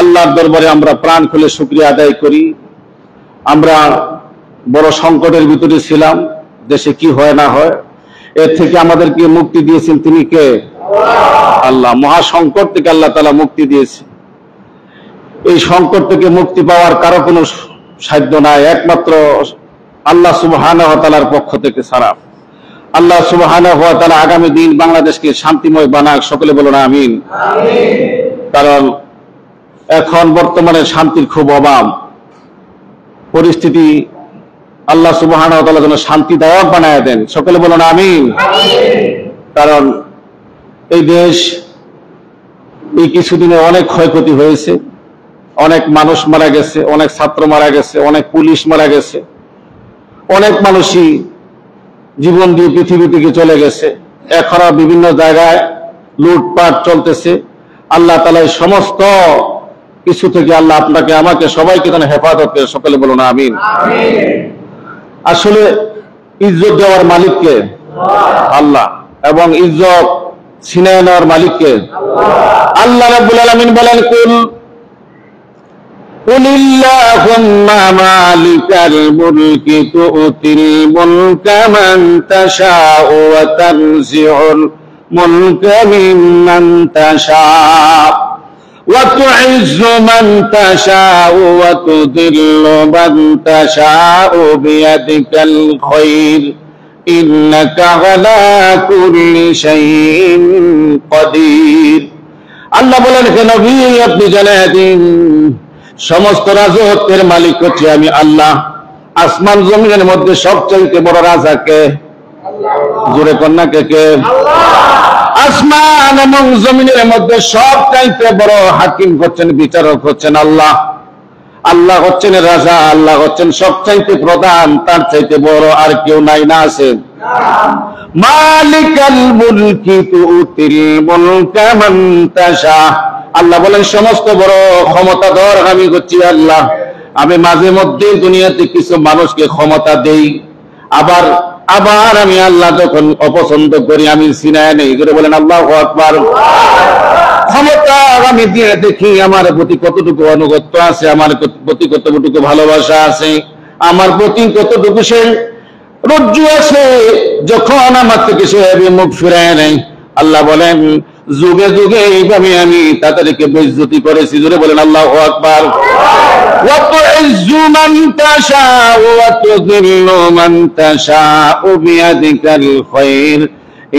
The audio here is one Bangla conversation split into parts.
আল্লাহর দরবারে আমরা প্রাণ খুলে শুকরিয়া আদায় করি। আমরা বড় সংকটের ভিতরে ছিলাম, দেশে কি হয় না হয়, এর থেকে আমাদেরকে মুক্তি দিয়েছেন তিনি কে? আল্লাহ। মহা সংকট থেকে আল্লাহ তাআলা মুক্তি দিয়েছে। এই সংকট থেকে মুক্তি পাওয়ার কারো কোনো সাধ্য নাই, একমাত্র আল্লাহ সুবহানাহু ওয়া তাআলার পক্ষ থেকে ছাড়া। আল্লাহ সুবহানাহু ওয়া তাআলা আগামী দিন বাংলাদেশকে শান্তিময় বানাক, সকলে বলুন আমিন। কারণ এখন বর্তমানে শান্তির খুব অভাব, পরিস্থিতি আল্লাহ সুবহানাহু ওয়া তাআলা যেন শান্তিদায়ক বানায় দেন, সকলে বলুন আমিন। কারণ এই দেশ এই কিছুদিনে অনেক ক্ষয়ক্ষতি হয়েছে, অনেক মানুষ মারা গেছে, অনেক ছাত্র মারা গেছে, অনেক পুলিশ মারা গেছে, অনেক মানুষই জীবন দিয়ে পৃথিবী থেকে চলে গেছে। এখনো বিভিন্ন জায়গায় লুটপাট চলতেছে। আল্লাহ তাআলা এই সমস্ত কিছু থেকে আল্লাহ আপনাকে আমাকে সবাইকে যেন হেফাজত করে, সকলে বলুন আমিন। আসলে ইজ্জত দেওয়ার মালিককে আল্লাহ, এবং ইজ্জত ছিনিয়ে নেওয়ার মালিককে আল্লাহ রাব্বুল আলামিন বলেন, কুলিল্লাহুম্মা মালিকাল মুলকি তু'তিল মুলকা মান তাশাউ ওয়া তানজিউল মুলকা মিম্মান তাশাউ ওয়া তু'ইজ্জু মান তাশাউ ওয়া তুযিল্লু মান তাশাউ বিয়াদিকাল খায়র ইন্নাকা আলা কুল্লি শাইইন কাদির। আল্লাহ বলেন, হে নবী আপনি জানিয়ে দিন, সমস্ত রাজত্বের মালিক হচ্ছে আমি আল্লাহ। আসমান জমিনের মধ্যে সবচেয়ে বড় রাজা কে? জোরে কন্যা কে? আসমান এবং জমিনের মধ্যে সবচাইতে বড় হাকিম হচ্ছেন, বিচারক হচ্ছেন আল্লাহ। আল্লাহ হচ্ছেন রাজা, আল্লাহ হচ্ছেন সবচাইতে প্রধান, তার চাইতে বড় আর কেউ নাই, না আছে? মালিকাল মুলকি তুতিল মুলকা মান তাশা। আল্লাহ বলেন সমস্ত বড় ক্ষমতাধর আমি হচ্ছি আল্লাহ। আমি মাঝে মধ্যে দুনিয়াতে কিছু মানুষকে ক্ষমতা দেই, আবার আবার আমি আল্লাহ যখন অপছন্দ করি আমি ছিনায় নেই। করে বলেন আল্লাহু আকবার। ক্ষমতা আমি দিয়ে দেখি আমার প্রতি কতটুকু আনুগত্য আছে, আমার প্রতি কতটুকু ভালোবাসা আছে, আমার প্রতি কতটুকু সে রজ্জু আছে, যখন আমার থেকে সে মুখ ফিরায় নেই। আল্লাহ বলেন যুগে যুগে এইভাবে আমি তাদেরকে বেইজ্জতি করেছি। জোরে বলেন আল্লাহু আকবার। ওয়া তুইজ্জু মান তাশাউ ওয়া তুযিল্লু মান তাশাউ বিয়াদিকাল খায়র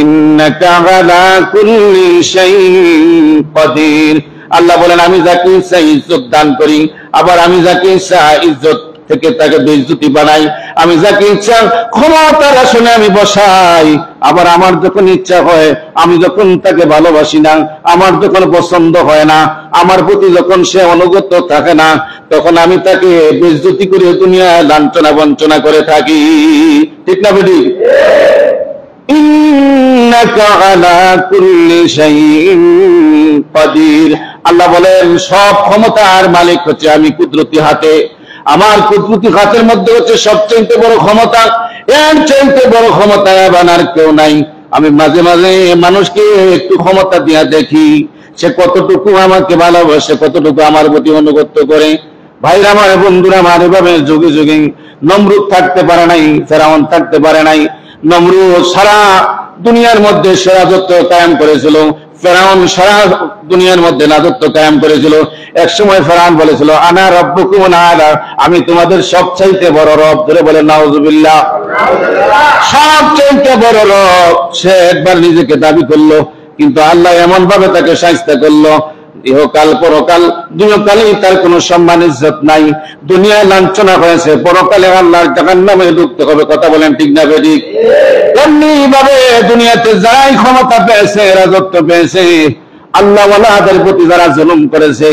ইন্নাকা আলা কুল্লি শাইইন কাদির। আল্লাহ বলেন আমি যাকে ইচ্ছা ইজ্জত দান করি, আবার আমি যাকে ইচ্ছা ইজ্জত থেকে তাকে বেইজ্জতি বানাই। আমি যাকে ইচ্ছা ক্ষমতার আসনে আমি বসাই, আবার আমার যখন ইচ্ছা হয়, আমি যখন তাকে ভালোবাসি না, আমার যখন পছন্দ হয় না, আমার প্রতি যখন সে অনুগত থাকে না, তখন আমি তাকে বেইজ্জতি করে দুনিয়ায় লাঞ্ছনা বঞ্চনা করে থাকি। ঠিক না বেটি? ইন্নাকা আলা কুল্লি শাইইন কাদির। আল্লাহ বলেন সব ক্ষমতার মালিক হচ্ছে আমি কুদরতি হাতে। আমার কুদরতি হাতের মধ্যে হচ্ছে সবচেয়ে বড় ক্ষমতা, এর চাইতে বড় ক্ষমতা বানার কেউ নাই। আমি মাঝে মাঝে মানুষকে একটু ক্ষমতা দিয়া দেখি সে কতটুকু আমাকে ভালোবাসে, কতটুকু আমার প্রতি অনুগত করে। ভাইরা আমার, বন্ধুরা আমার, এভাবে যুগে যুগে নমরুদ থাকতে পারে নাই, ফেরাউন থাকতে পারে নাই। নমরুদ সারা দুনিয়ার মধ্যে সে রাজত্ব কায়েম করেছিল, ফেরাউন সারা দুনিয়ার মধ্যে রাজত্ব কায়েম করেছিল। এক সময় ফেরাউন বলেছিল আনা রাব্বুকুম আলা, আমি তোমাদের সবচাইতে বড় রব। ধরে বলে নাউজুবিল্লাহ। সবচাইতে বড় রব সে একবার নিজেকে দাবি করলো, কিন্তু আল্লাহ এমন ভাবে তাকে শায়েস্তা করলো, ইহকাল পরকাল দুইকালেই তার কোনো সম্মান ইজ্জত নাই। দুনিয়ায় লাঞ্ছনা হয়েছে, পরকালে আল্লাহর জাহান্নামে ঢুকতে হবে। কথা বলেন ঠিক না বেঠিক? এমনি ভাবে দুনিয়াতে যারাই ক্ষমতা পেয়েছে, রাজত্ব পেয়েছে, আল্লাহ ওয়ালাদের প্রতি যারা জুলুম করেছে,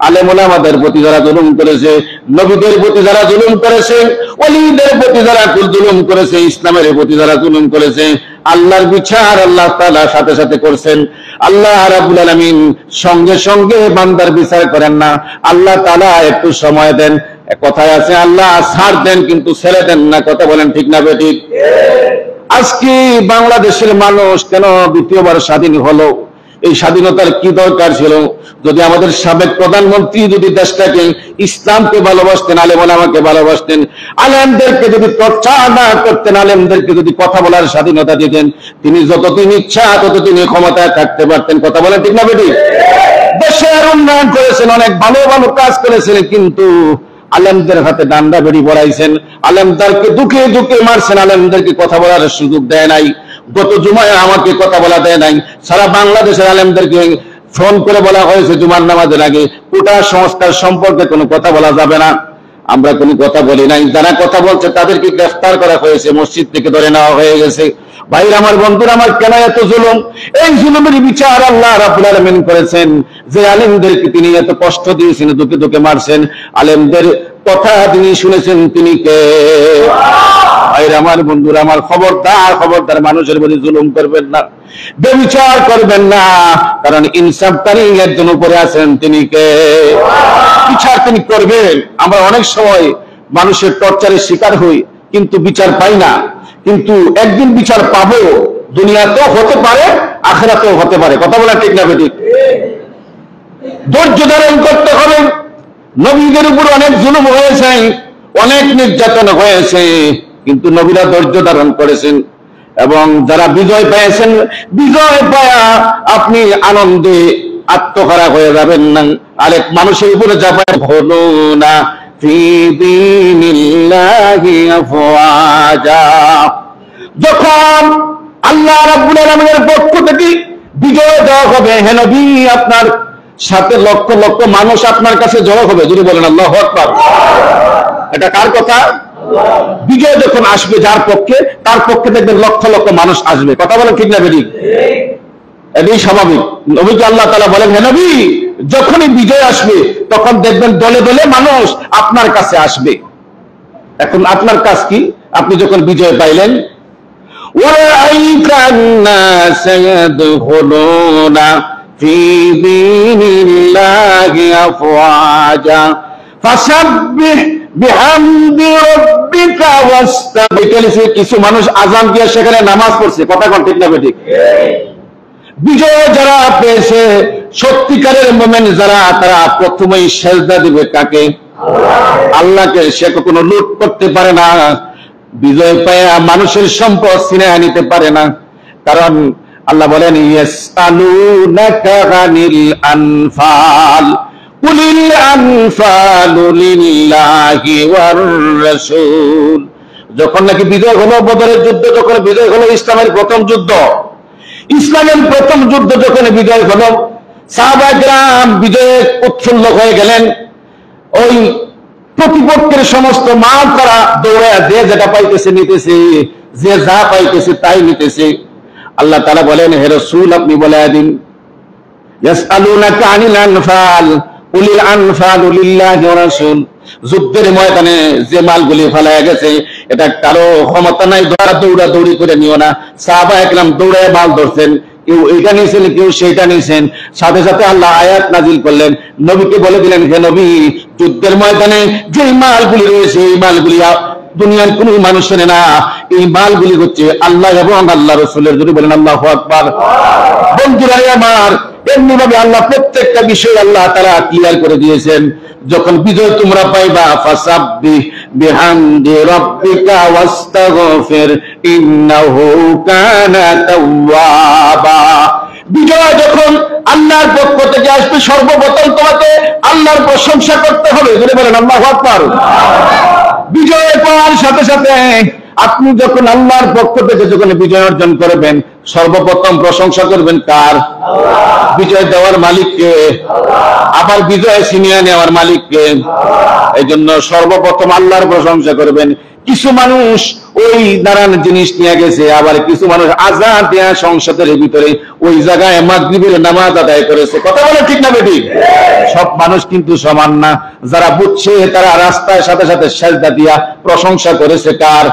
আলেম ওলামাদের প্রতি যারা জুলুম করেছে, নবীদের প্রতি যারা জুলুম করেছে, ওলিদের প্রতি যারা জুলুম করেছে, ইসলামের প্রতি যারা জুলুম করেছে, আল্লাহর বিচার আল্লাহ তাআলা সাথে সাথে করছেন। আল্লাহ রাব্বুল আলামিন সঙ্গে সঙ্গে বান্দার বিচার করেন না, আল্লাহ তাআলা একটু সময় দেন। কথায় আছে আল্লাহ ছাড় দেন কিন্তু ছেড়ে দেন না। কথা বলেন ঠিক না বেঠিক? আজকে বাংলাদেশের মানুষ কেন দ্বিতীয়বার স্বাধীন হলো? এই স্বাধীনতার কি দরকার ছিল? যদি আমাদের সাবেক প্রধানমন্ত্রী যদি দেশটাকে ইসলামকে ভালোবাসতেন, আলেম ওলামাকে ভালোবাসতেন, আলেমদেরকে যদি চর্চা না করতেন, আলেমদেরকে যদি কথা বলার স্বাধীনতা দিতেন, তিনি যতদিন ইচ্ছা ততদিন ক্ষমতায় থাকতে পারতেন। কথা বলেন ঠিক না বেটি? দেশের উন্নয়ন করেছেন, অনেক ভালো ভালো কাজ করেছেন, কিন্তু আলেমদের হাতে ডান্ডা বেড়ি পড়াইছেন, আলেমদেরকে দুঃখে দুঃখে মারছেন, আলেমদেরকে কথা বলার সুযোগ দেয় নাই। গত জুমায় আমাকে কথা বলা দেয় নাই। সারা বাংলাদেশের আলেমদেরকে ফোন করে বলা হয়েছে জুমার নামাজের আগে কোটা সংস্কার সম্পর্কে কোনো কথা বলা যাবে না। আমরা কোনো কথা বলি নাই। যারা কথা বলছে তাদেরকে গ্রেফতার করা হয়েছে, মসজিদ থেকে ধরে নেওয়া হয়ে গেছে। ভাইরা আমার, বন্ধুরা আমার, কেন এত জুলুম? এই জুলুমের বিচার আল্লাহ রাব্বুল আলামিন করেছেন। যে আলেমদেরকে তিনি এত কষ্ট দিয়েছেন, দুঃখে দুঃখে মারছেন, আলেমদের কথা তিনি শুনেছেন, তিনি কে? ভাইরা আমার, বন্ধুরা আমার, খবরদার খবরদার, মানুষের প্রতি জুলুম করবেন না, বেবিচার করবেন না, কারণ ইনসাফকারী একজন উপরে আছেন, তিনি কে? বিচার তিনি করবেন। আমরা অনেক সময় মানুষের টর্চারের শিকার হই, কিন্তু বিচার পাই না। কিন্তু একদিন বিচার পাবো, দুনিয়াতেও হতে পারে, আখিরাতেও হতে পারে। কথা বলা ঠিক না বেঠিক? ধৈর্য ধারণ করতে হবে। নবীদের উপর অনেক জুলুম হয়েছে, অনেক নির্যাতন হয়েছে, কিন্তু নবীরা ধৈর্য ধারণ করেছেন। এবং যারা বিজয় পেয়েছেন, বিজয় পায়া আপনি আনন্দে আত্মহারা হয়ে যাবেন না, আরেক মানুষের উপরে চাপায় হলো না। যখন আল্লাহ রাব্বুল আলামিনের পক্ষ থেকে বিজয় দেওয়া হবে, হে নবী, আপনার সাথে লক্ষ লক্ষ মানুষ আপনার কাছে জড়ো হবে। যদি বলেন আল্লাহু আকবার। এটা কার কথা? বিজয় যখন আসবে যার পক্ষে, তার পক্ষে দেখবেন লক্ষ লক্ষ মানুষ আসবে। কথা বলেন ঠিক না বেঠিক? এটাই স্বাভাবিক। নবীকে আল্লাহ তাআলা বলেন, হে নবী, যখনই বিজয় আসবে তখন দেখবেন দলে দলে মানুষ আপনার কাছে আসবে। এখন আপনার কাজ কি? আপনি যখন বিজয় পাইলেন, ওয়ারাআইতা আন-নাস ইয়াদখুলুনা ফি দীনিল্লাহি আফওয়াজা ফাসাব্বিহ বিহামদি রাব্বিকা ওয়াস্তাগফির। কিছু মানুষ আযান দিয়ে সেখানে নামাজ পড়ছে। কথা কোন ঠিক না বেঠিক? বিজয় যারা পেয়েছে, সত্যিকারের মুমিন যারা, তারা প্রথমেই সেজদা দিবে কাকে? আল্লাহকে। সে কখনো লুট করতে পারে না, বিজয় পায়া মানুষের সম্পদ ছিনিয়ে নিতে পারে না। কারণ আল্লাহ বলেন, ইয়াসআলুনাকা আনিল আনফাল কুলিল আনফালু লিল্লাহি ওয়ার রাসূল। যখন নাকি বিজয় হলো, বদরের যুদ্ধ যখন বিজয় হলো, ইসলামের প্রথম যুদ্ধ, ইসলামের প্রথম যুদ্ধ যখন বিজয় হলো, সাহাবায়ে কেরাম বিজয়ে উৎফুল্ল হয়ে গেলেন। ওই প্রতিপক্ষের সমস্ত মাল তারা দৌড়ায়, যে যেটা পাইতেছে নিতেছে, যে যা পাইতেছে তাই নিতেছে। আল্লাহ তাআলা বলেন, হে রাসূল, আপনি বলে দিন, ইয়াসআলুনাকা আনিল আনফাল কুলিল আনফালু লিল্লাহি ওয়া রাসূল। যুদ্ধের ময়দানে যে মালগুলি ফেলায়া গেছে, এটা কারো ক্ষমতা নাই, দৌড়া দৌড়ি করে নিও না। সাহাবায়ে কেরাম দৌড়ায় মাল ধরছেন, কেউ এইটা নিয়েছেন, কেউ সেইটা নিয়েছেন। সাথে সাথে আল্লাহ আয়াত নাজিল করলেন, নবীকে বলে দিলেন, হে নবী, যুদ্ধের ময়দানে যে মালগুলি রয়েছে, এই মালগুলি দুনিয়ার কোন মানুষের না, এই মালগুলি হচ্ছে আল্লাহ এবং আল্লাহ রাসূলের। যদি বলেন আল্লাহু আকবার। বন্ধুরা আমার, এমনি ভাবে আল্লাহ প্রত্যেকটা বিষয় আল্লাহ তাআলা ক্লিয়ার করে দিয়েছেন। যখন বিজয় তোমরা পাইবা, ফাসাব্বিহ বিহামদি রাব্বিকা ওয়াস্তাগফির ইন্নাহু কানা তাওয়াবা। বিজয় যখন আল্লাহর পক্ষ থেকে আসবে, সর্বপ্রথম তোমাকে আল্লাহর প্রশংসা করতে হবে। যদি বলেন আল্লাহু আকবার। বিজয় পাওয়ার সাথে সাথে আপনি যখন আল্লাহর পক্ষ থেকে যখন বিজয় অর্জন করবেন, সর্বপ্রথম প্রশংসা করবেন কার? বিজয় দেওয়ার মালিককে। আবার বিজয় ছিনিয়ে নেওয়ার মালিককে। এই জন্য সর্বপ্রথম আল্লাহর প্রশংসা করবেন। কিছু মানুষ ওই দাঁড়ান জিনিস নিয়ে গেছে, আবার কিছু মানুষ আযান দেয়া সংসদের ভিতরে ওই জায়গায় মাগরিবের নামাজ আদায় করেছে। কথা বলে ঠিক না বেঠিক? সব মানুষ কিন্তু সমান না। যারা বুঝছে তারা রাস্তায় সাথে সাথে সেজদা দিয়া প্রশংসা করেছে কার?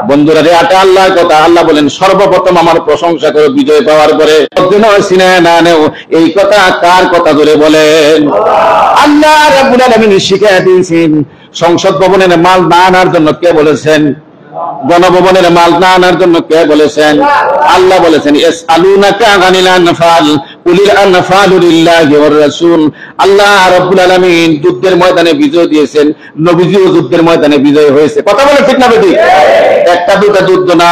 বন্ধুরা রে, এটা আল্লাহর কথা। আল্লাহ বলেন, সর্বপ্রথম আমার প্রশংসা করো বিজয় পাওয়ার পরে। এই কথা কার কথা ধরে বলেন? আল্লাহ রাব্বুল আলামিন শিখিয়ে দিয়েছেন। সংসদ ভবনের মাল না আনার জন্য কে বলেছেন? গণভবনের মাল না আনার জন্য কে বলেছেন? আল্লাহ বলেছেন, ইয়াসআলুনাকা আনিল আনফাল কুলিল আনফালু লিল্লাহি ওয়ার রাসূল। আল্লাহ রাব্বুল আলামিন যুদ্ধের ময়দানে বিজয় দিয়েছেন, নবীজিও যুদ্ধের ময়দানে বিজয় হয়েছে। কথা বলে ঠিক না বেঠিক? একটা দুটা যুদ্ধ না,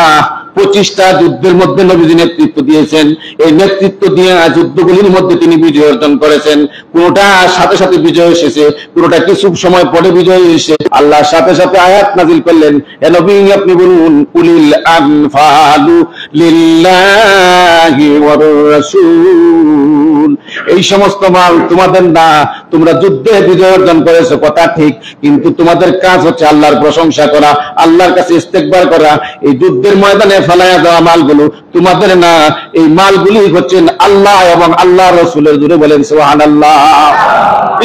25টা যুদ্ধের মধ্যে নবীজি নেতৃত্ব দিয়েছেন। এই নেতৃত্ব দিয়ে যুদ্ধগুলির মধ্যে তিনি বিজয় অর্জন করেছেন। কোনটা সাথে সাথে বিজয় এসেছে, কোনটা কিছু সময় পরে বিজয় এসে আল্লাহ সাথে সাথে আয়াত নাযিল করলেন, হে নবী আপনি বলুন কুলিল আনফালু লিল্লাহি ওয়ার রাসূল। এই সমস্ত মাল তোমাদের না, তোমরা যুদ্ধে বিজয় অর্জন করেছো কথা ঠিক, কিন্তু তোমাদের কাজ হচ্ছে আল্লাহর প্রশংসা করা, আল্লাহর কাছে ইস্তেগফার করা। এই যুদ্ধের ময়দানে ফেলায়া দেওয়া মালগুলো তোমাদের না, এই মালগুলি হচ্ছেন আল্লাহ এবং আল্লাহ রাসূলের। জোরে বলেন সুবহানাল্লাহ।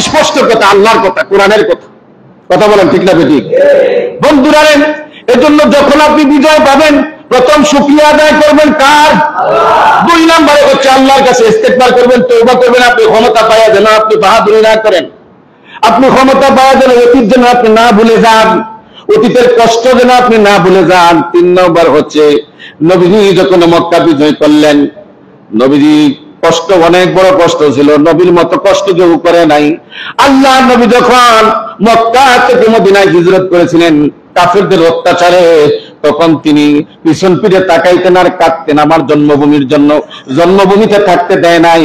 স্পষ্ট কথা, আল্লাহর কথা, কোরআনের কথা। কথা বলেন ঠিক না বেঠিক? বন্ধুরা, এজন্য যখন আপনি বিজয় পাবেন প্রথম শুকরিয়া আদায় করবেন কার? দুই নম্বরে হচ্ছে আল্লাহর কাছে ইস্তেগফার করবেন, তওবা করবেন। আপনি ক্ষমতা পাওয়া যেন আপনি বাহাদুরি না করেন, আপনি ক্ষমতা পাওয়া যেন অতীত যেন আপনি না ভুলে যান, অতীতের কষ্ট যেন আপনি না ভুলে যান। 3 নম্বর হচ্ছে নবীজি যখন মক্কা বিজয় করলেন, নবীজি কষ্ট, অনেক বড় কষ্ট ছিল, নবীর মতো কষ্ট কেউ করে নাই। আল্লাহ নবী যখন মক্কা থেকে মদিনায় হিজরত করেছিলেন কাফেরদের অত্যাচারে, তখন তিনি পিছন ফিরে তাকাইতেন আর কাঁদতেন, আমার জন্মভূমির জন্য, জন্মভূমিতে থাকতে দেয় নাই।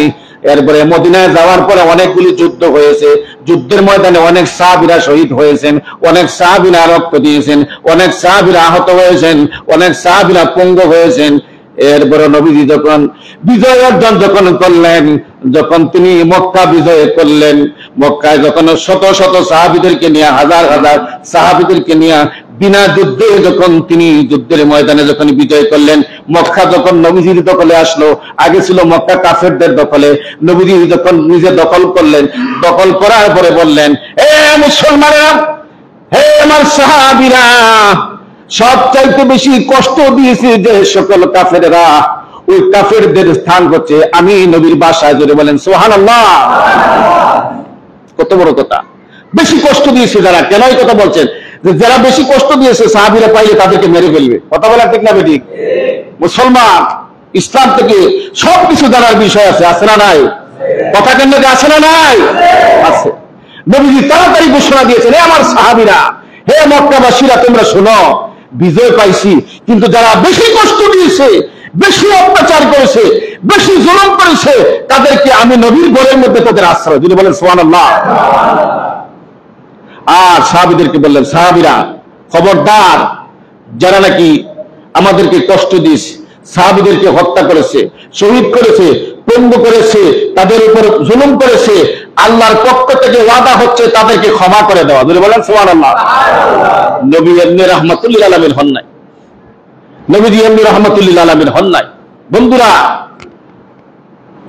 এরপরে মদিনায় যাওয়ার পরে অনেকগুলি যুদ্ধ হয়েছে, যুদ্ধের ময়দানে অনেক সাহাবীরা শহীদ হয়েছেন, অনেক সাহাবীরা রক্ত দিয়েছেন, অনেক সাহাবীরা আহত হয়েছেন, অনেক সাহাবীরা পঙ্গু হয়েছেন। এরপরে নবীজি যখন বিজয় অর্জন যখন করলেন, যখন তিনি মক্কা বিজয় করলেন, মক্কায় যখন শত শত সাহাবীদেরকে নিয়ে, হাজার হাজার সাহাবীদেরকে নিয়ে বিনা যুদ্ধে যখন তিনি যুদ্ধের ময়দানে যখন বিজয় করলেন, মক্কা যখন নবীজির দখলে আসলো, আগে ছিল মক্কা কাফেরদের দখলে, নবীজি যখন নিজে দখল করলেন, দখল করার পরে বললেন, এ মুসলমানেরা, হে আমার সাহাবীরা, সবচাইতে বেশি কষ্ট দিয়েছে যে সকল কাফেররা, ওই কাফেরদের স্থান হচ্ছে আমি নবীর বাসায়। জোরে বলেন সুবহানাল্লাহ। কত বড় কথা! বেশি কষ্ট দিয়েছে যারা। কেন এই কথা বলছেন? যে যারা বেশি কষ্ট দিয়েছে সাহাবীরা পাইলে তাদেরকে মেরে ফেলবে। কথা বলা ঠিক না বেঠিক? মুসলমান ইসলাম থেকে সবকিছু জানার বিষয় আছে, আছে না নাই? কথা কেন আছে না নাই? আছে। নবীজি তাড়াতাড়ি ঘোষণা দিয়েছেন, হে আমার সাহাবীরা, হে মক্কাবাসীরা, তোমরা শোনো, বিজয় পাইছি, কিন্তু যারা বেশি কষ্ট দিয়েছে, বেশি অত্যাচার করেছে, বেশি জুলুম করেছে, তাদেরকে আমি নবীর ঘরের মধ্যে তাদের আশ্রয়। যদি বলেন সুবহানাল্লাহ। আর সাহাবীদেরকে বললেন, সাহাবীরা খবরদার, যারা নাকি আমাদেরকে কষ্ট দিয়েছে, সাহাবীদেরকে হত্যা করেছে, শহীদ করেছে, পঙ্গু করেছে, তাদের উপর জুলুম করেছে, আল্লাহর পক্ষ থেকে ওয়াদা হচ্ছে তাদেরকে ক্ষমা করে দেওয়া। যদি বলেন সুবহানাল্লাহ। নবী এমনি রাহমাতুল লিল আলামিন হন নাই, নবীজি এমনি রাহমাতুল লিল আলামিন হন নাই। বন্ধুরা,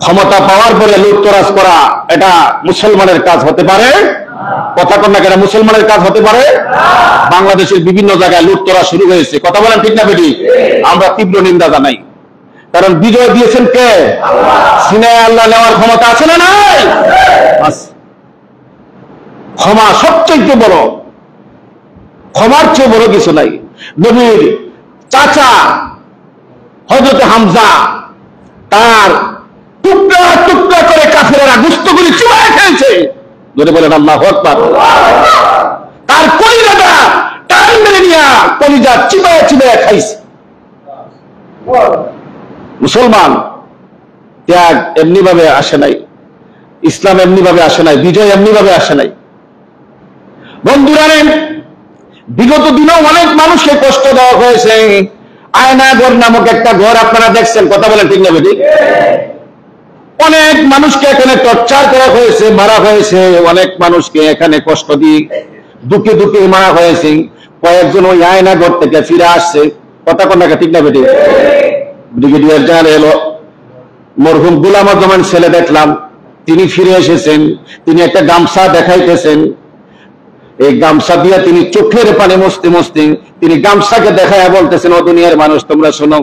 ক্ষমতা পাওয়ার পরে লুটতরাজ করা এটা মুসলমানের কাজ হতে পারে? কথা কন না কেন? মুসলমানের কাজ হতে পারে? বাংলাদেশের বিভিন্ন জায়গায় লুটতরাজ শুরু হয়েছে। কথা বলেন ঠিক না বেঠিক? আমরা তীব্র নিন্দা জানাই, কারণ বিজয় দিয়েছেন কে? সিনায় আল্লাহ নেওয়ার ক্ষমতা আছে না নাই? ক্ষমা সবচেয়ে বড়, ক্ষমার চেয়ে বড় কিছু নাই। নবীর চাচা হযরত হামজা, তার টুকরা টুকরা করে কাফেরেরা গোশতগুলি চুবায় খেয়েছে। ধরে বলেন আল্লাহু আকবার। তার কলিজাটা টান মেরে নিয়া কলিজা চিবায় চিবায় খাইছে। মুসলমান ত্যাগ এমনি ভাবে আসে নাই, ইসলাম এমনি ভাবে আসে নাই, বিজয় এমনি ভাবে আসে নাই। বন্ধুরা, বিগত দিনেও অনেক মানুষকে কষ্ট দেওয়া হয়েছে। আয়নাঘর নামক একটা ঘর আপনারা দেখছেন। কথা বলেন ঠিক না বেঠিক? অনেক মানুষকে এখানে টর্চার করা হয়েছে, মারা হয়েছে, অনেক মানুষকে এখানে কষ্ট দিয়ে দুঃখে দুঃখে মারা হয়েছে। কয়েকজন ওই আয়নাঘর থেকে ফিরে আসছে। কথা কন্যা ঠিক না বেঠিক? ব্রিগেডিয়ার জেনারেল মরহুম গোলাম আজমের ছেলে দেখলাম, তিনি ফিরে এসেছেন। তিনি একটা গামছা দেখাইতেছেন, এই গামছা দিয়া তিনি চোখের পানি মুছতে মুছতে তিনি গামছাকে দেখায় বলতেছেন, ও দুনিয়ার মানুষ তোমরা শোনো,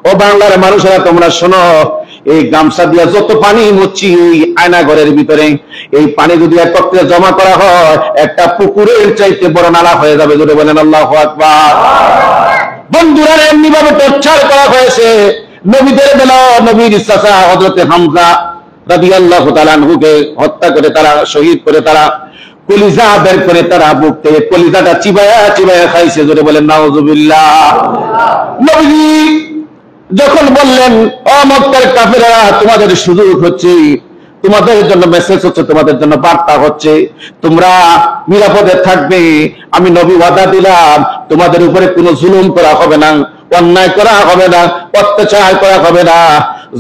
ও বাংলার মানুষেরা তোমরা শোনো, এই গামছা দিয়া যত পানি মুছছি এই আয়না ঘরের ভিতরে, এই পানি যদি একত্রে জমা করা হয় একটা পুকুরের চাইতে বড় নালা হয়ে যাবে। যদি বলেন আল্লাহু আকবার। বন্ধুরা, এমনি ভাবে টর্চার করা হয়েছে নবীদের বেলা। নবীর চাচা হযরত হামজা রাদিয়াল্লাহু তাআলা আনহুকে হত্যা করে, তারা শহীদ করে, তারা কলিজা বের করে, তারা বুক থেকে কলিজাটা চিবায়া চিবায়া খাইছে। জোরে বলেন নাউযুবিল্লাহ। নবীজি যখন বললেন, ও মক্কার কাফেররা, তোমাদের সুযোগ হচ্ছে, তোমাদের জন্য মেসেজ হচ্ছে, তোমাদের জন্য বার্তা হচ্ছে, তোমরা নিরাপদে থাকবে। আমি নবী ওয়াদা দিলাম, তোমাদের উপরে কোনো জুলুম করা হবে না, অন্যায় করা হবে না, অত্যাচার করা হবে না।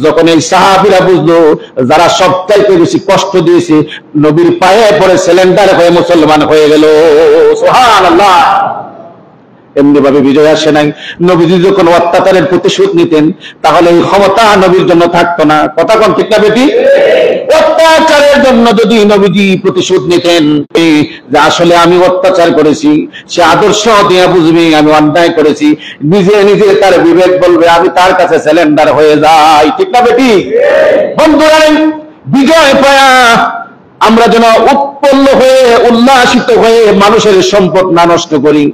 যখন এই সাহাবীরা বুঝলো যারা সবচাইতে বেশি কষ্ট দিয়েছে, নবীর পায়ে পড়ে সিলিন্ডার হয়ে মুসলমান হয়ে গেল। সুবহানাল্লাহ। এমনি ভাবে বিজয় আসে নাই। নবীজি যখন অত্যাচারের প্রতিশোধ নিতেন, তাহলে এই ক্ষমতা নবীর জন্য থাকতো না। কথা কোন ঠিক না বেটি? অত্যাচারের জন্য যদি নবীজি প্রতিশোধ নিতেন, যে আসলে আমি অত্যাচার করেছি, সে আদর্শ দিয়ে বুঝবে আমি অন্যায় করেছি, নিজে নিজে তার বিবেক বলবে, আমি তার কাছে সিলিন্ডার হয়ে যাই। ঠিক না বেটি? বন্ধুরা, বিজয় পায়া আমরা যেন উৎপন্ন হয়ে উল্লাসিত হয়ে মানুষের সম্পদ না নষ্ট করি,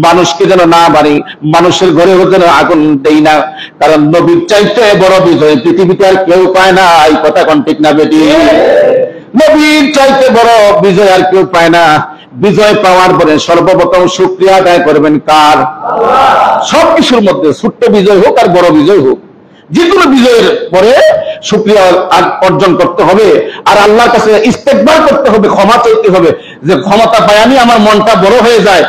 মানুষকে যেন না মারি, মানুষের ঘরে যেন আগুন দেই না। কারণ নবীর চাইতে বড় বিজয় পৃথিবীতে আর কেউ পায় না। এই কথা কোন ঠিক না বেটি? নবীর চাইতে বড় বিজয় আর কেউ পায় না। বিজয় পাওয়ার পরে সর্বপ্রথম শুকরিয়া আদায় করবেন কার? সবকিছুর মধ্যে ছোট্ট বিজয় হোক আর বড় বিজয় হোক, যেগুলো বিজয়ের পরে শুকরিয়া অর্জন করতে হবে, আর আল্লাহর কাছে ইস্তেগফার করতে হবে, ক্ষমা চাইতে হবে, যে ক্ষমতা পাই আমি, আমার মনটা বড় হয়ে যায়,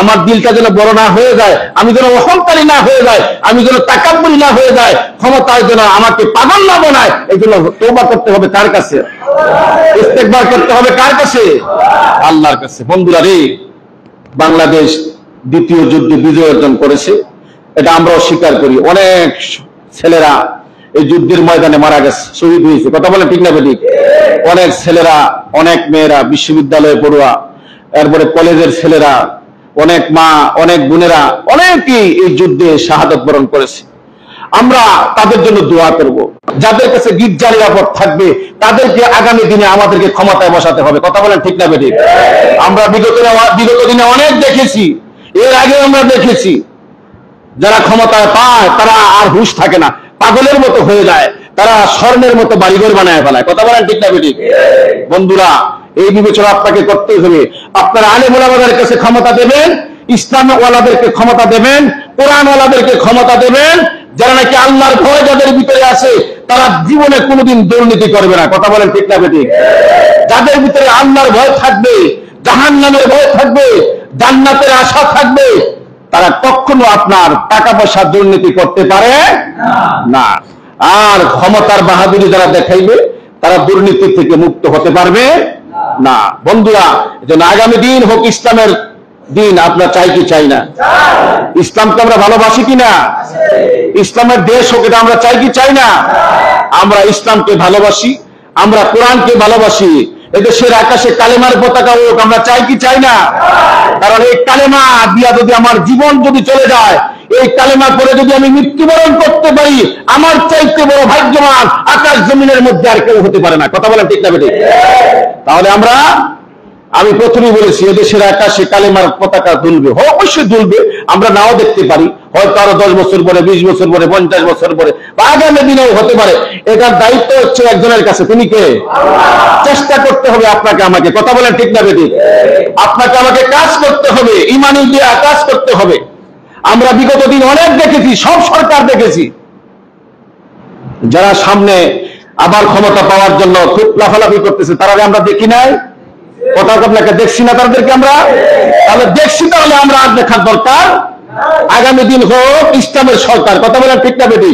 আমার দিলটা যেন বড় না হয়ে যায়, আমি যেন অহংকারী না হয়ে যায়, আমি যেন তাকাব্বুরি না হয়ে যায়, ক্ষমতায় যেন আমাকে পাগল না বানায়। এই জন্য তওবা করতে হবে কার কাছে? ইস্তেগফার করতে হবে কার কাছে? আল্লাহর কাছে। বন্ধুরা রে, বাংলাদেশ দ্বিতীয় যুদ্ধে বিজয় অর্জন করেছে, এটা আমরাও স্বীকার করি। অনেক ছেলেরা এই যুদ্ধের ময়দানে মারা গেছে, শহীদ হয়েছে। কথা বলেন ঠিক না বেটি? অনেক ছেলেরা, অনেক মেয়েরা, বিশ্ববিদ্যালয়ে পড়ুয়া, এরপরে কলেজের ছেলেরা, অনেক মা, অনেক বোনেরা, অনেকেই এই যুদ্ধে শাহাদাত বরণ করেছে। আমরা তাদের জন্য দোয়া করব। যাদের কাছে গির্জা নিরাপদ থাকবে, তাদেরকে আগামী দিনে আমাদেরকে ক্ষমতায় বসাতে হবে। কথা বলেন ঠিক না বেটি? আমরা বিগত দিনে অনেক দেখেছি, এর আগে আমরা দেখেছি, যারা ক্ষমতায় পায় তারা আর হুঁশ থাকে না, পাগলের মতো হয়ে যায়, তারা স্বর্ণের মতো বাড়িঘর বানায় ফেলায়। কথা বলেন ঠিক না বেটি? বন্ধুরা, এই বিবেচনা আপনাকে করতে হবে। আপনারা আলেম ওলামাদের কাছে ক্ষমতা দেবেন, ইসলাম ওয়ালাদেরকে ক্ষমতা দেবেন, কোরআন ওয়ালাদেরকে ক্ষমতা দেবেন। যারা নাকি আল্লাহর ভয় যাদের ভিতরে আছে, তারা জীবনে কোনোদিন দুর্নীতি করবে না। কথা বলেন ঠিক না বেটি? যাদের ভিতরে আল্লাহর ভয় থাকবে, জাহান্নামের ভয় থাকবে, জান্নাতের আশা থাকবে, তারা কখনো আপনার টাকা পয়সা দুর্নীতি করতে পারে না। আর ক্ষমতার বাহাদুরি যারা দেখাইবে, তারা দুর্নীতি থেকে মুক্ত হতে পারবে না। বন্ধুরা, যেন আগামী দিন হোক ইসলামের দিন। আমরা চাই কি চাই না? ইসলামকে আমরা ভালোবাসি কিনা? ইসলামের দেশ হোক, এটা আমরা চাই কি চাই না? আমরা ইসলামকে ভালোবাসি, আমরা কোরআনকে ভালোবাসি। এদেশের আকাশে কালেমার পতাকা হোক, আমরা চাই কি চাই না? কারণ এই কালেমা দিয়া যদি আমার জীবন যদি চলে যায়, এই কালেমা পরে যদি আমি মৃত্যুবরণ করতে পারি, আমার চাইতে বড় ভাগ্যবান আকাশ জমিনের মধ্যে আর কেউ হতে পারে না। কথা বলেন ঠিক না বেটি? তাহলে আমি প্রথমেই বলেছি, এদেশের আকাশে কালেমার পতাকা দুলবে, অবশ্যই দুলবে। আমরা নাও দেখতে পারি, হয়তো আরো 10 বছর পরে, 20 বছর পরে, 50 বছর পরে, বা আগামী দিনেও হতে পারে। এটার দায়িত্ব হচ্ছে একজনের কাছে। তিনি কে? চেষ্টা করতে হবে আপনাকে আমাকে। কথা বলেন ঠিক না বেটি? আপনাকে আমাকে কাজ করতে হবে, ইমানি দিয়া কাজ করতে হবে। আমরা বিগত দিন অনেক দেখেছি, সব সরকার দেখেছি, যারা সামনে আবার ক্ষমতা পাওয়ার জন্য খুব লাফালাফি করতেছে, তারা আমরা দেখি নাই? কথা আপনাকে দেখছি না তাদেরকে আমরা? তাহলে দেখছি, তাহলে আমরা আর দেখার দরকার। আগামী দিন হোক ইসলামের সরকার। কথা বলেন ঠিক না বেটি?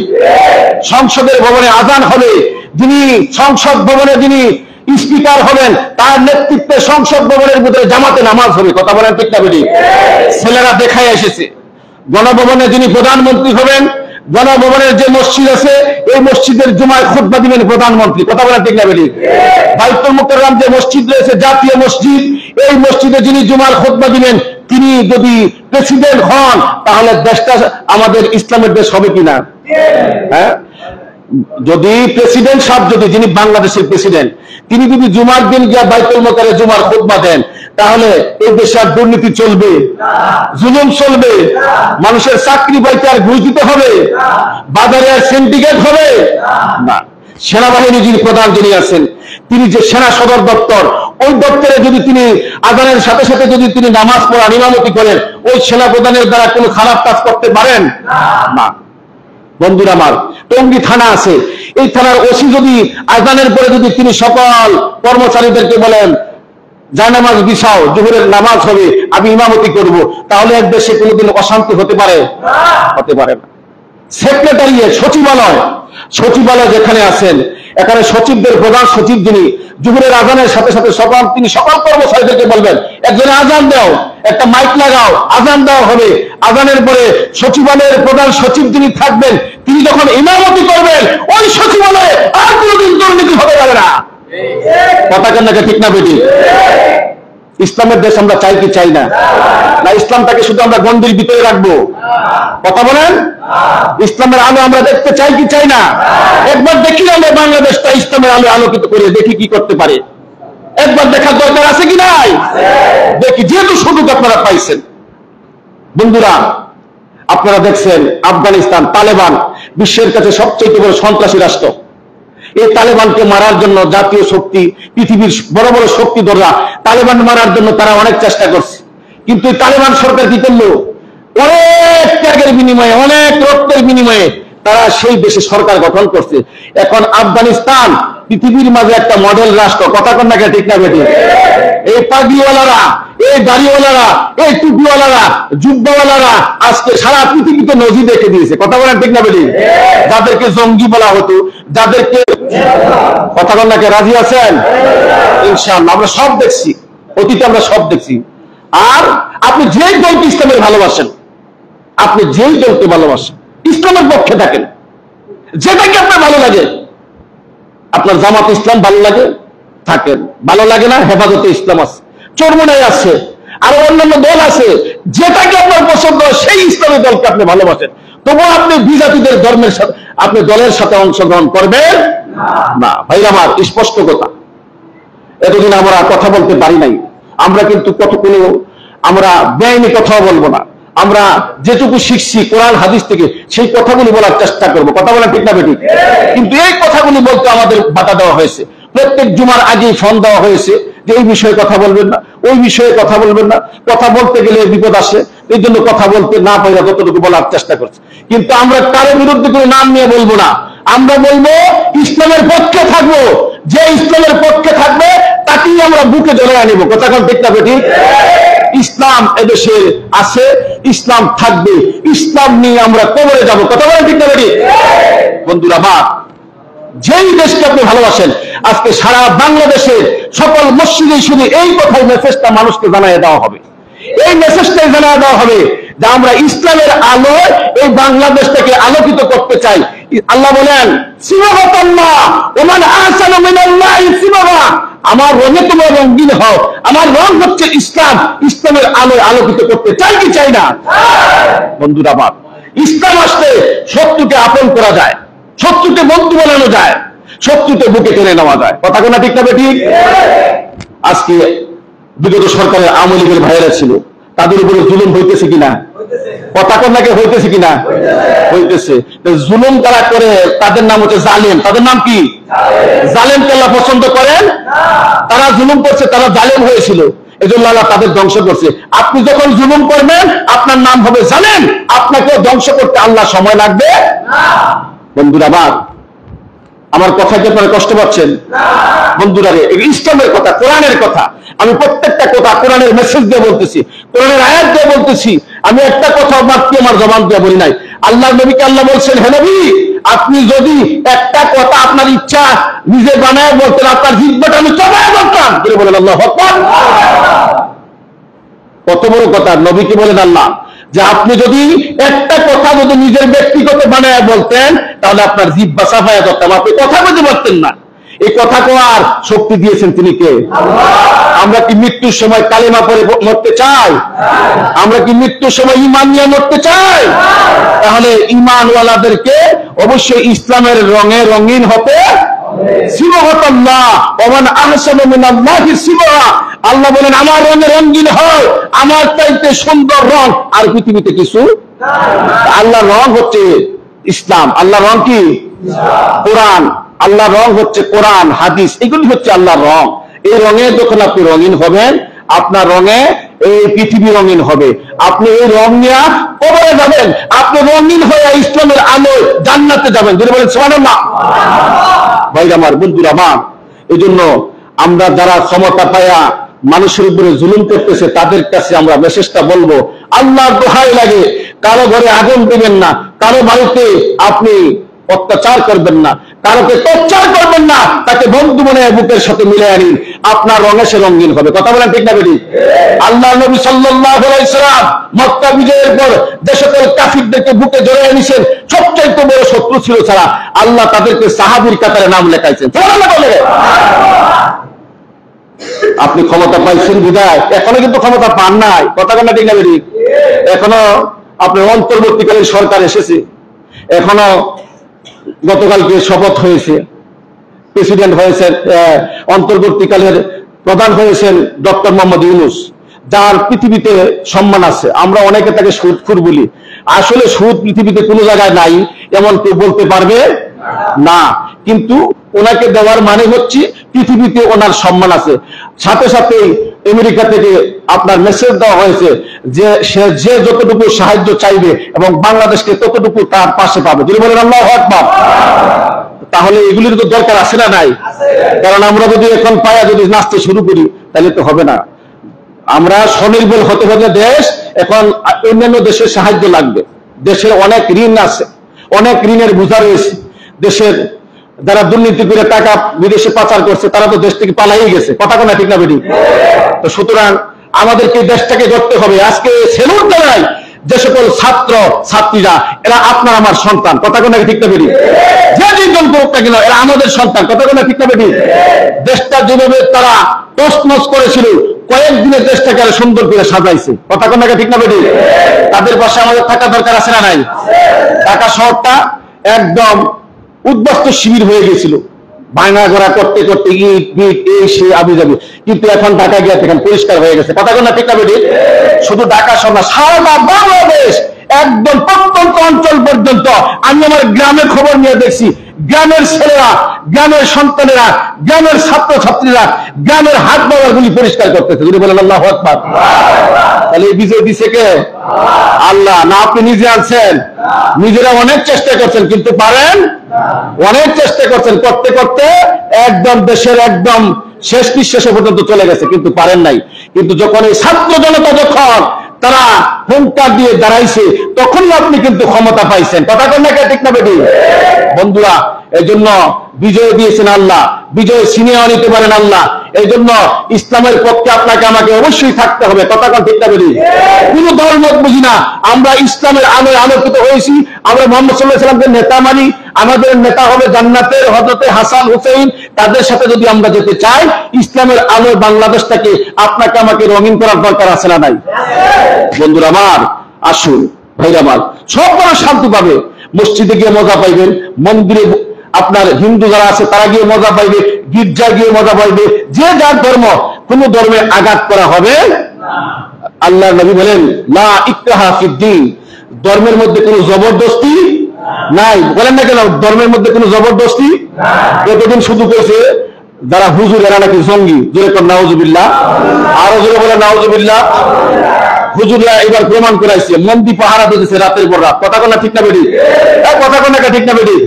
সংসদের ভবনে আজান হবে, যিনি সংসদ ভবনে যিনি স্পিকার হবেন, তার নেতৃত্বে সংসদ ভবনের ভিতরে জামাতে নামাজ হবে। কথা বলেন ঠিক না বেটি? ছেলেরা দেখায় এসেছে। গণভবনে যিনি প্রধানমন্ত্রী হবেন, গণভবনের যে মসজিদ আছে, এই মসজিদের জুমায় খুতবা দিবেন প্রধানমন্ত্রী। কথা বলেন ঠিক না বেটি? বাইতুল মুকাররম যে মসজিদ রয়েছে, জাতীয় মসজিদ, এই মসজিদে যিনি জুমার খুতবা দিবেন, তিনি যদি প্রেসিডেন্ট হন, তাহলে দেশটা আমাদের ইসলামের দেশ হবে কিনা? হ্যাঁ, যদি প্রেসিডেন্ট সাহেব, যদি যিনি বাংলাদেশের প্রেসিডেন্ট, তিনি যদি জুমার দিন গিয়া বাইতুল মুকাররমে জুমার খুতবা দেন, তাহলে এই দেশে আর দুর্নীতি চলবে? জুলুম চলবে? মানুষের চাকরি পাইতে আর ঘুষ দিতে হবে? বাজারে আর সিন্ডিকেট হবে না? সেনাবাহিনী যিনি প্রধান যিনি আছেন, তিনি যে সেনা সদর দপ্তর, ওই দপ্তরে যদি তিনি আজানের সাথে সাথে যদি তিনি নামাজ পড়ান, ইমামতি করেন, ওই সেনা প্রধানের দ্বারা কোনো খারাপ কাজ করতে পারেন না। বন্ধুরা আমার, টঙ্গী থানা আছে, এই থানার ওসি যদি আজানের পরে যদি তিনি সকল কর্মচারীদেরকে বলেন জায়নামাজ বিছাও, জোহরের নামাজ হবে, আমি ইমামতি করব, তাহলে এক দেশে কোনোদিন অশান্তি হতে পারে? হতে পারে না। সেক্রেটারিয়েট, সচিবালয় যেখানে আছেন, এখানে সচিবদের প্রধান সচিব যিনি, জোহরের আজানের সাথে সাথে তিনি সকল কর্মচারীদেরকে বলবেন একজনে আজান দাও, একটা মাইক লাগাও, আজান দেওয়া হবে। আজানের পরে সচিবালয়ের প্রধান সচিব যিনি থাকবেন, তিনি যখন ইমামতি করবেন, ওই সচিবালয়ে আর কোনোদিন দুর্নীতি হতে পারে না। কথা কেন ঠিক না বেটি? ইসলামের দেশ আমরা চাই কি চাই না? না ইসলামটাকে শুধু আমরা গণ্ডির ভিতরে রাখবো? কথা বলেন। ইসলামের আলো আমরা দেখতে চাই কি চাই না? একবার দেখি আমরা বাংলাদেশটা ইসলামের আলো আলোকিত করে দেখি কি করতে পারে। একবার দেখার দরকার আছে কি নাই? দেখি, যেহেতু সুযোগ আপনারা পাইছেন। বন্ধুরা, আপনারা দেখছেন আফগানিস্তান, তালেবান বিশ্বের কাছে সবচেয়ে বড় সন্ত্রাসী রাষ্ট্র। এই তালেবানকে মারার জন্য জাতীয় শক্তি, পৃথিবীর বড় বড় শক্তিধররা তালেবান মারার জন্য তারা অনেক চেষ্টা করছে, কিন্তু এই তালেবান সরকার কি করলো? অনেক ত্যাগের বিনিময়ে, অনেক রক্তের বিনিময়ে তারা সেই দেশে সরকার গঠন করছে। এখন আফগানিস্তান পৃথিবীর মাঝে একটা মডেল রাষ্ট্র। কথা কন না ঠিক না বেটি? এই পাগড়িওয়ালারা, এই দাড়িওয়ালারা, এই টুপিওয়ালারা, জুব্বাওয়ালারা আজকে সারা পৃথিবীতে নজির রেখে দিয়েছে। কথা বলেন ঠিক না বেটি? যাদেরকে জঙ্গি বলা হতো, যাদেরকে, কথা কন না, রাজি আছেন? ইনশাআল্লাহ আমরা সব দেখছি, অতীতে আমরা সব দেখছি। আর আপনি যেই দলকে ইসলামের ভালোবাসেন, আপনি যেই দলকে ভালোবাসেন, ইসলামের পক্ষে থাকেন, যেটাকে আপনার ভালো লাগে, আপনার জামাত ইসলাম ভালো লাগে থাকেন, ভালো লাগে না হেফাজতে ইসলাম আছে, চরমোনাই আছে, আরো অন্যান্য দল আছে, যেটাকে আপনার পছন্দ সেই ইসলামী দলকে আপনি ভালোবাসেন, তবুও আপনি বিজাতিদের ধর্মের সাথে, আপনি দলের সাথে অংশগ্রহণ করবেন না। ভাই আমার স্পষ্ট কথা, এতদিন আমরা কথা বলতে পারি নাই, আমরা কিন্তু কতগুলো আমরা বেআইনি কথাও বলবো না, আমরা যেটুকু শিখছি কোরআন হাদিস থেকে সেই কথাগুলি বলার চেষ্টা করবো। কথা বলা ঠিক না বেটি? কিন্তু এই কথাগুলি বলতে আমাদের বাধা দেওয়া হয়েছে। প্রত্যেক জুমার আগেই ফোন দেওয়া হয়েছে যে এই বিষয়ে কথা বলবেন না, ওই বিষয়ে কথা বলবেন না, কথা বলতে গেলে বিপদ আসে, এই জন্য কথা বলতে না পাইরা যতটুকু বলার চেষ্টা করছে। কিন্তু আমরা কারো বিরুদ্ধে কোনো নাম নিয়ে বলবো না, আমরা বলবো ইসলামের পক্ষে থাকবো, যে ইসলামের পক্ষে থাকবে তাকেই আমরা বুকে জড়ায় আনিব। কথা কোন ঠিক না বেটি? ইসলাম এদেশে আছে, ইসলাম থাকবে, ইসলাম নিয়ে আমরা কবরে যাব। কথা বলেন ঠিক না বেটি? বন্ধুরা আমার, যেই দেশকে আপনি ভালোবাসেন, আজকে সারা বাংলাদেশে সকল মসজিদে শুধু এই কথাই মেসেজটা মানুষকে জানিয়ে দেওয়া হবে, এই মেসেজটাই জানিয়ে দেওয়া হবে যে আমরা ইসলামের আলোয় এই বাংলাদেশটাকে আলোকিত করতে চাই। আল্লাহ বলেন সিবাহাতাল্লাহ ওমান আহসানু মিনাল্লাহি সিবাহা, আমার রঙে তোমরা রঙিন হও, আমার রং হচ্ছে ইসলাম, ইসলামের আলোয় আলোকিত করতে চাই কি চাই না? বন্ধুরা আমার, ইসলাম আসলে শত্রুকে আপন করা যায়, শত্রুকে বন্ধু বানানো যায়, শত্রুকে বুকে টেনে নেওয়া যায়। কথা কোনা ঠিক না ঠিক? আজকে বিগত সরকারের আওয়ামী লীগের ভাইয়েরা ছিল, তাদের উপরে জুলুম হইতেছে কিনা? কথা কন্যাকে হইতেছে কিনা? হইতেছে। জুলুম তারা করে, তাদের নাম হচ্ছে জালেম। তাদের নাম কি? জালেমকে আল্লাহ পছন্দ করেন? তারা জুলুম করছে, তারা জালেম হয়েছিল, এজন্য আল্লাহ তাদের ধ্বংস করছে। আপনি যখন জুলুম করবেন আপনার নাম হবে জালেম, আপনাকে ধ্বংস করতে আল্লাহ সময় লাগবে না। বন্ধুরা আমার কথা কি আপনারা কষ্ট পাচ্ছেন? বন্ধুরা রে, ইসলামের কথা, কোরআনের কথা, আমি প্রত্যেকটা কথা কোরআনের মেসেজ দিয়ে বলতেছি, কোরআনের আয়াত দিয়ে বলতেছি। আমি একটা কথা মাত্র আমার জবান দিয়ে বলি নাই। আল্লাহ নবীকে আল্লাহ বলছেন, হে নবী, আপনি যদি একটা কথা আপনার ইচ্ছা নিজে বানায় বলতেন, আপনার জিহ্বাটা আমি চবায় বলতাম। বলে বলেন আল্লাহু আকবার। কত বড় কথা নবীকে বলেন আল্লাহ, যে আপনি যদি একটা কথা যদি নিজের ব্যক্তিগত বানায় বলতেন তাহলে আপনার জিহ্বা সাফায়া করতাম, আপনি কথা বলতে পারতেন না। এই কথা কোয়ার শক্তি দিয়েছেন তিনি কে? আমরা কি মৃত্যুর সময় কালেমা পড়ে মরতে চাই? আমরা কি মৃত্যুর সময় ঈমান নিয়ে মরতে চাই? তাহলে ঈমানওয়ালাদেরকে অবশ্যই ইসলামের রঙে রঙিন হতে সিবাহাতাল্লাহ ওমান আহসানু মিনাল্লাহি সিবাহা। আল্লাহ বলেন আমার রঙে রঙিন হয়, আমার চাইতে সুন্দর রং আর পৃথিবীতে কিছু। আল্লাহর রং হচ্ছে ইসলাম। আল্লাহর রং কি? কোরআন। আল্লাহর রং হচ্ছে কোরআন হাদিস, এগুলি হচ্ছে আল্লাহর রং। এই রঙে যখন আপনি রঙিন হবেন, আপনার রঙে এই পৃথিবী রঙিন হবে। আপনি এই রং নিয়ে কবরে যাবেন, আপনি রঙিন হয়ে ইসলামের আলো জান্নাতে যাবেন। যদি বলেন সুবহানাল্লাহ। ভাই আমার, বন্ধুরা আমার, এই জন্য আমরা যারা ক্ষমতা পায়া মানুষের উপরে জুলুম করতেছে তাদের কাছে আমরা মেসেজটা বলবো, আল্লাহর দোহাই লাগে, কারো ঘরে আগুন দিবেন না, কারো বাড়িতে আপনি অত্যাচার করবেন না, কারোকে টর্চার করবেন না, তাকে বন্ধু মনে বুকের সাথে মিলে আনি, আপনার রঙে সে রঙিন হবে। কথা বলেন ঠিক না বেটি? আল্লাহ নবী সাল্লাল্লাহু আলাইহি সাল্লাম মক্কা বিজয়ের পর যে সকল কাফিরদেরকে বুকে জড়িয়ে নিয়েছেন, সবচেয়ে বড় শত্রু ছিল ছাড়া আল্লাহ তাদেরকে সাহাবীর কাতারে নাম লেখাইছেন। আপনি ক্ষমতা পাইছেন বিদায়, এখনো কিন্তু ক্ষমতা পান নাই। কথা বলেন ঠিক না বেটি? এখনো আপনার অন্তর্বর্তীকালীন সরকার এসেছে, এখনো গতকালকে শপথ হয়েছে, প্রেসিডেন্ট হয়েছে, অন্তর্বর্তীকালের প্রধান হয়েছেন ডক্টর মোহাম্মদ ইউনূস, যার পৃথিবীতে সম্মান আছে। আমরা অনেকে তাকে সুদখোর বলি, আসলে সুদ পৃথিবীতে কোনো জায়গায় নাই এমন কেউ বলতে পারবে না, কিন্তু ওনাকে দেওয়ার মানে হচ্ছে পৃথিবীতে ওনার সম্মান আছে। সাথে সাথে আমেরিকা থেকে আপনার মেসেজ দেওয়া হয়েছে যে সে যে যতটুকু সাহায্য চাইবে এবং বাংলাদেশকে ততটুকু তার পাশে পাবে। যদি বলেন আল্লাহু আকবার। তাহলে এগুলির তো দরকার আছে না নাই? কারণ আমরা যদি এখন পায়া যদি নাচতে শুরু করি তাহলে তো হবে না। আমরা স্বনির্ভর হতে হলে দেশ এখন অন্যান্য দেশের সাহায্য লাগবে। দেশের অনেক ঋণ আছে, অনেক ঋণের বোঝা রয়েছে। দেশের যারা দুর্নীতি করে টাকা বিদেশে পাচার করছে তারা তো দেশ থেকে পালাই গেছে। কথা কোনা ঠিক না বেটি? তো সুতরাং আমাদেরকে দেশটাকে ধরতে হবে। আজকে সেলুট জানাই যে সকল ছাত্র ছাত্রীরা, এরা আপনার আমার সন্তান। কথা কোনা ঠিক না বেটি? যে যেজন করুক না কেন এরা আমাদের সন্তান। কথা কোনা ঠিক না বেটি? দেশটা যেভাবে তারা তছনছ করেছিল, কয়েকদিনের দেশটাকে আরো সুন্দর করে সাজাইছে। কথা কোনা ঠিক না বেটি? তাদের পাশে আমাদের থাকা দরকার আছে না নাই? ঢাকা শহরটা একদম উদ্বাস্তু শিবির হয়ে গেছিল, ভাঙা ঘোরা করতে করতে ইট বিট এই সে আবি যাবি, কিন্তু এখন ঢাকা গিয়ে এখন পরিষ্কার হয়ে গেছে। কথা কোনা ঠিক না বেটি? শুধু ঢাকা শহর না, সারা বাংলাদেশ একদম প্রত্যন্ত অঞ্চল পর্যন্ত। আমি আমার গ্রামের খবর নিয়ে দেখছি, গ্রামের ছেলেরা, গ্রামের সন্তানেরা, গ্রামের ছাত্র ছাত্রীরা গ্রামের হাট বাজার গুলি পরিষ্কার করতেছে। যদি বলেন আল্লাহু আকবার। তাহলে এই বিজয় দিছে কে? আল্লাহ। না আপনি নিজে আনছেন? নিজেরা অনেক চেষ্টা করছেন কিন্তু পারেন, অনেক চেষ্টা করছেন, করতে করতে একদম দেশের একদম শেষ নিঃশ্বাস পর্যন্ত চলে গেছে কিন্তু পারেন নাই। কিন্তু যখন এই ছাত্র জনতা যখন তারা হুঙ্কার দিয়ে দাঁড়াইছে তখনই আপনি কিন্তু ক্ষমতা পাইছেন। কথা কোন না ঠিক না বেটি? বন্ধুরা, এই জন্য বিজয় দিয়েছেন আল্লাহ, বিজয় ছিনিয়ে আনিতে পারেন আল্লাহ। এই জন্য ইসলামের পক্ষে আপনাকে আমাকে অবশ্যই থাকতে হবে। কথা কোন ঠিক না বেটি? কোন দলমত বুঝি না, আমরা ইসলামের আলোয় আলোকিত হয়েছি। আমরা মুহাম্মদ সাল্লাল্লাহু আলাইহি ওয়াসাল্লামকে নেতা মানি, আমাদের নেতা হবে জান্নাতের হযরতে হাসান হুসাইন। তাদের সাথে যদি আমরা যেতে চাই, ইসলামের আলোয় বাংলাদেশটাকে আপনাকে আমাকে রঙিন করার দরকার আছে না নাই? বন্ধুরা আমার, আসুন ভাইরা আমার, সব বড় শান্তি পাবে। মসজিদে গিয়ে মজা পাইবেন, মন্দিরে আপনার হিন্দু যারা আছে তারা গিয়ে মজা পাইবে, গির্জা গিয়ে মজা পাইবে। যে যার ধর্ম, কোন ধর্মে আঘাত করা হবে আল্লাহ নবী বলেন লা ইকরাহা ফিদ্দিন, ধর্মের মধ্যে কোনো জবরদস্তি নাই। বলেন না কেন ধর্মের মধ্যে কোনো জবরদস্তি? এতদিন শুধু করেছে যারা হুজুর এরা নাকি জঙ্গি। জোরে কর নাউজুবিল্লাহ, আরো জোরে বলে নাউজুবিল্লাহ। হুজুররা এবার প্রমাণ করাইছে, মন্দি পাহারা দিতেছে রাতের পর রাত। কথা কোনা ঠিক না বেটি? কথা কোনা ঠিক না বেটি?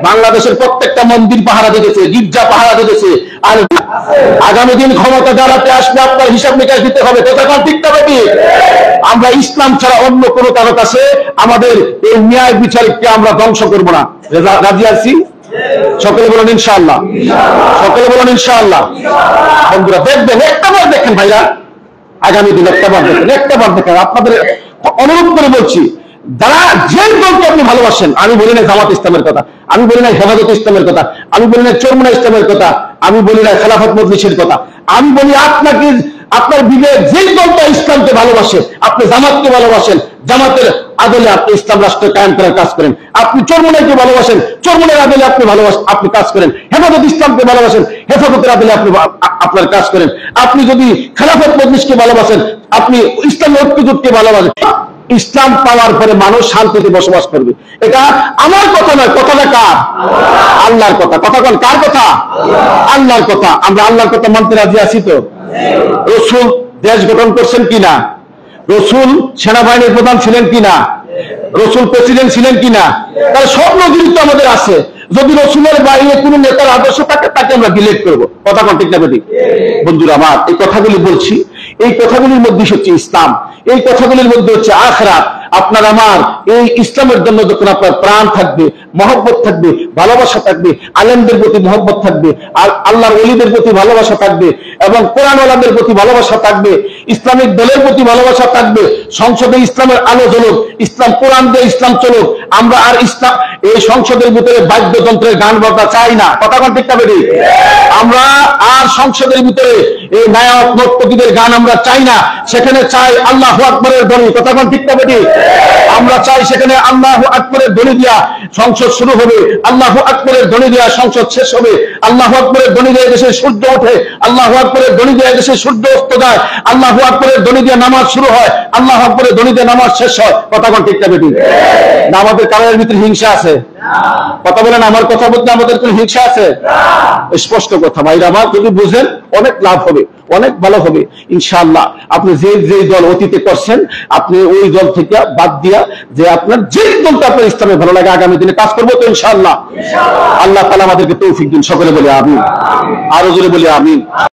বাংলাদেশের প্রত্যেকটা মন্দির পাহারা দিতেছে, গির্জা পাহারা দিতেছে। আর আগামী দিন ক্ষমতা দাঁড়াতে আসলে আপনার হিসাব নিকাশ দিতে হবে। কথা কোন ঠিক না বেটি? আমরা ইসলাম ছাড়া অন্য কোনো কারো কাছে আমাদের এই ন্যায় বিচারকে আমরা ধ্বংস করবো না। রাজি আছি? সকলে বলেন ইনশাআল্লাহ। সকলে বলেন ইনশাআল্লাহ। বন্ধুরা দেখবেন, একটা বার দেখেন ভাইরা, আগামী দিন একটা বার দেখেন, একটা বার দেখেন। আপনাদের অনুরোধ করে বলছি, যারা যে দলকে আপনি ভালোবাসেন, আমি বলি না জামাত ইসলামের কথা, আমি বলি না হেফাজত ইসলামের কথা, আমি বলি না চরমুনা ইসলামের কথা, আমি বলি না খেলাফত মজলিসের কথা, আমি বলি আপনাকে আপনার বিবেক যেই দলটা ইসলামকে ভালোবাসে, আপনি জামাতকে ভালোবাসেন, জামাতের আদলে আপনি ইসলাম রাষ্ট্র কায়েম করার কাজ করেন। আপনি চরমুনাইকে ভালোবাসেন, চরমুনার আদলে আপনি কাজ করেন। হেফাজত ইসলামকে ভালোবাসেন, হেফাজতের আদলে আপনি আপনার কাজ করেন। আপনি যদি খেলাফত মজলিসকে ভালোবাসেন, আপনি ইসলামী ঐক্যজোটকে ভালোবাসেন। ইসলাম পাওয়ার পরে মানুষ শান্তিতে বসবাস করবে। এটা আমার কথা নয়, কথাটা কার? আল্লাহর কথা। কথা কোন কার কথা? আল্লাহর কথা। আমরা আল্লাহর কথা মানতে রাজি আছি তো? রসুল দেশ গঠন করছেন কিনা? রসুল সেনাবাহিনীর প্রধান ছিলেন কিনা? রসুল প্রেসিডেন্ট ছিলেন কিনা? তার সব নজির তো আমাদের আছে। যদি রসুলের বাইরে কোন নেতার আদর্শ থাকে তাকে আমরা ডিলেট করবো। কথা কোন ঠিক না বেঠিক? বন্ধুরা আমার, এই কথাগুলি বলছি, এই কথাগুলির মধ্যে হচ্ছে ইসলাম, এই কথাগুলির মধ্যে হচ্ছে আখিরাত। আপনার আমার এই ইসলামের জন্য যখন আপনার প্রাণ থাকবে, মহব্বত থাকবে, ভালোবাসা থাকবে, আলেমদের প্রতি মহব্বত থাকবে, আর আল্লাহর ওলিদের প্রতি ভালোবাসা থাকবে, এবং কোরআন ওয়ালাদের প্রতি ভালোবাসা থাকবে, ইসলামিক দলের প্রতি ভালোবাসা থাকবে, সংসদে ইসলামের আলো জ্বলুক, ইসলাম কোরআন দিয়ে ইসলাম চলুক। আমরা আর ইসলাম এই সংসদের ভিতরে বাদ্যযন্ত্রের গান বাজনা চাই না। কথা কোন ঠিক না বেঠিক? আমরা আর সংসদের ভিতরে এই নায়ক নর্তকীদের গান আমরা চাই না। সেখানে চাই আল্লাহু আকবরের ধ্বনি। কথা কোন ঠিক না বেঠিক? আমরা চাই সেখানে আল্লাহু আকবরের ধ্বনি দিয়া সংসদ শুরু হবে, আল্লাহু আকবরের ধ্বনি দিয়া সংসদ শেষ হবে, আল্লাহু আকবরের ধ্বনি দিয়ে দেশে সূর্য ওঠে, আল্লাহু আকবরের ধ্বনি দিয়ে দেশে সূর্য অস্ত যায়, আল্লাহু আকবরের ধ্বনি দিয়ে নামাজ শুরু হয়, আল্লাহু আকবরের ধ্বনি দিয়ে নামাজ শেষ হয়। কথা কোন ঠিক না বেঠিক? না আমাদের কারোর ভিতরে হিংসা আছে? কথা বলেন, আমার কথা বলতে আমাদের কোন হিংসা আছে? স্পষ্ট কথা ভাইরা আমার, যদি বুঝেন অনেক লাভ হবে, অনেক ভালো হবে ইনশাআল্লাহ। আপনি যে যে দল অতীতে করছেন, আপনি ওই দল থেকে বাদ দিয়া যে আপনার যে দলটা আপনার ইসলামে ভালো লাগে আগামী দিনে কাজ করবো তো ইনশাআল্লাহ। আল্লাহ তাআলা আমাদেরকে তৌফিক দিন। সকলে বলে আমিন, আরো জোরে বলে আমিন।